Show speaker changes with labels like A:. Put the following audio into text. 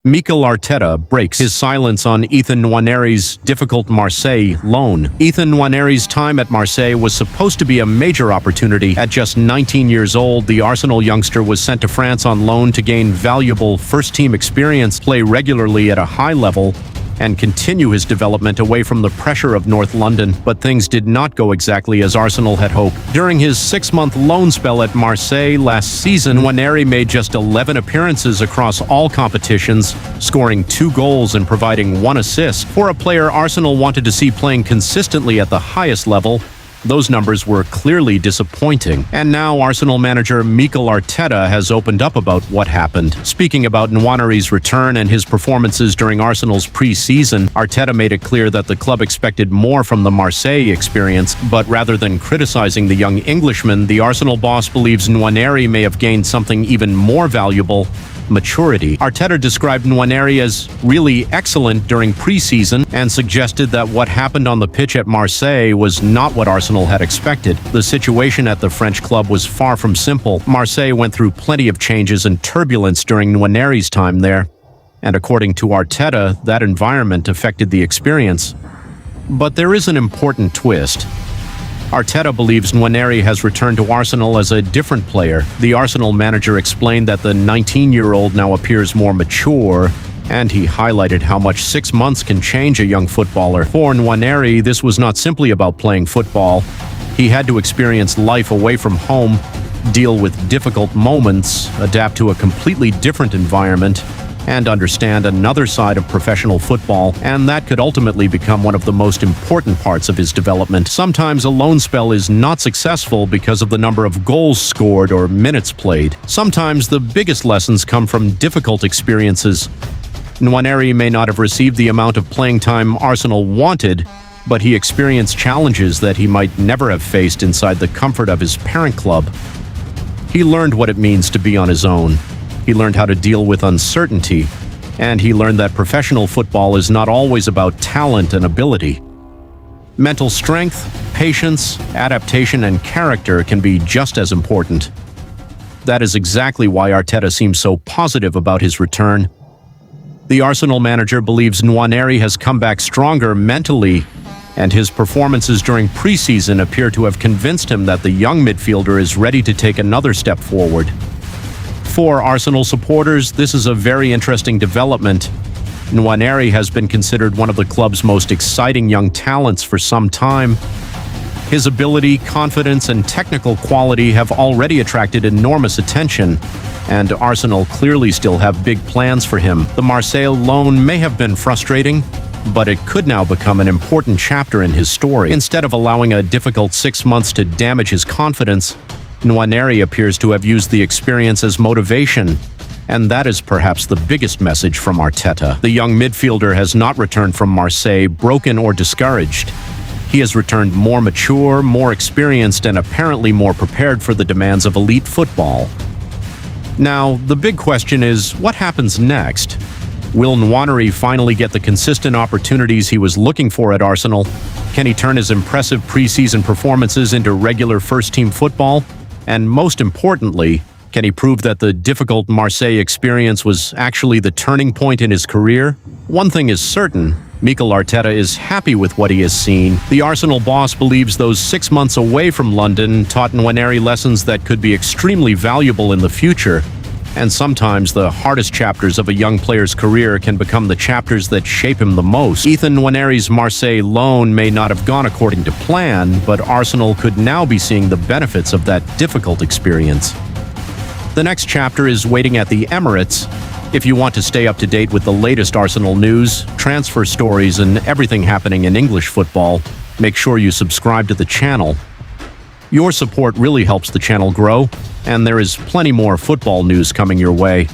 A: Mikel Arteta breaks his silence on Ethan Nwaneri's difficult Marseille loan. Ethan Nwaneri's time at Marseille was supposed to be a major opportunity. At just 19 years old, the Arsenal youngster was sent to France on loan to gain valuable first-team experience, play regularly at a high level, and continue his development away from the pressure of North London. But things did not go exactly as Arsenal had hoped. During his 6-month loan spell at Marseille last season, Nwaneri made just 11 appearances across all competitions, scoring 2 goals and providing 1 assist. For a player Arsenal wanted to see playing consistently at the highest level, those numbers were clearly disappointing. And now Arsenal manager Mikel Arteta has opened up about what happened. Speaking about Nwaneri's return and his performances during Arsenal's pre-season, Arteta made it clear that the club expected more from the Marseille experience, but rather than criticizing the young Englishman, the Arsenal boss believes Nwaneri may have gained something even more valuable: maturity. Arteta described Nwaneri as really excellent during pre-season and suggested that what happened on the pitch at Marseille was not what Arsenal had expected. The situation at the French club was far from simple. Marseille went through plenty of changes and turbulence during Nwaneri's time there, and according to Arteta, that environment affected the experience. But there is an important twist. Arteta believes Nwaneri has returned to Arsenal as a different player. The Arsenal manager explained that the 19-year-old now appears more mature, and he highlighted how much 6 months can change a young footballer. For Nwaneri, this was not simply about playing football. He had to experience life away from home, deal with difficult moments, adapt to a completely different environment, and understand another side of professional football, and that could ultimately become one of the most important parts of his development. Sometimes a loan spell is not successful because of the number of goals scored or minutes played. Sometimes the biggest lessons come from difficult experiences. Nwaneri may not have received the amount of playing time Arsenal wanted, but he experienced challenges that he might never have faced inside the comfort of his parent club. He learned what it means to be on his own. He learned how to deal with uncertainty, and he learned that professional football is not always about talent and ability. Mental strength, patience, adaptation, and character can be just as important. That is exactly why Arteta seems so positive about his return. The Arsenal manager believes Nwaneri has come back stronger mentally, and his performances during pre-season appear to have convinced him that the young midfielder is ready to take another step forward. For Arsenal supporters, this is a very interesting development. Nwaneri has been considered one of the club's most exciting young talents for some time. His ability, confidence, and technical quality have already attracted enormous attention, and Arsenal clearly still have big plans for him. The Marseille loan may have been frustrating, but it could now become an important chapter in his story. Instead of allowing a difficult 6 months to damage his confidence, Nwaneri appears to have used the experience as motivation, and that is perhaps the biggest message from Arteta. The young midfielder has not returned from Marseille broken or discouraged. He has returned more mature, more experienced, and apparently more prepared for the demands of elite football. Now, the big question is, what happens next? Will Nwaneri finally get the consistent opportunities he was looking for at Arsenal? Can he turn his impressive preseason performances into regular first-team football? And most importantly, can he prove that the difficult Marseille experience was actually the turning point in his career? One thing is certain: Mikel Arteta is happy with what he has seen. The Arsenal boss believes those 6 months away from London taught Nwaneri lessons that could be extremely valuable in the future. And sometimes the hardest chapters of a young player's career can become the chapters that shape him the most. Ethan Nwaneri's Marseille loan may not have gone according to plan, but Arsenal could now be seeing the benefits of that difficult experience. The next chapter is waiting at the Emirates. If you want to stay up to date with the latest Arsenal news, transfer stories, and everything happening in English football, make sure you subscribe to the channel. Your support really helps the channel grow, and there is plenty more football news coming your way.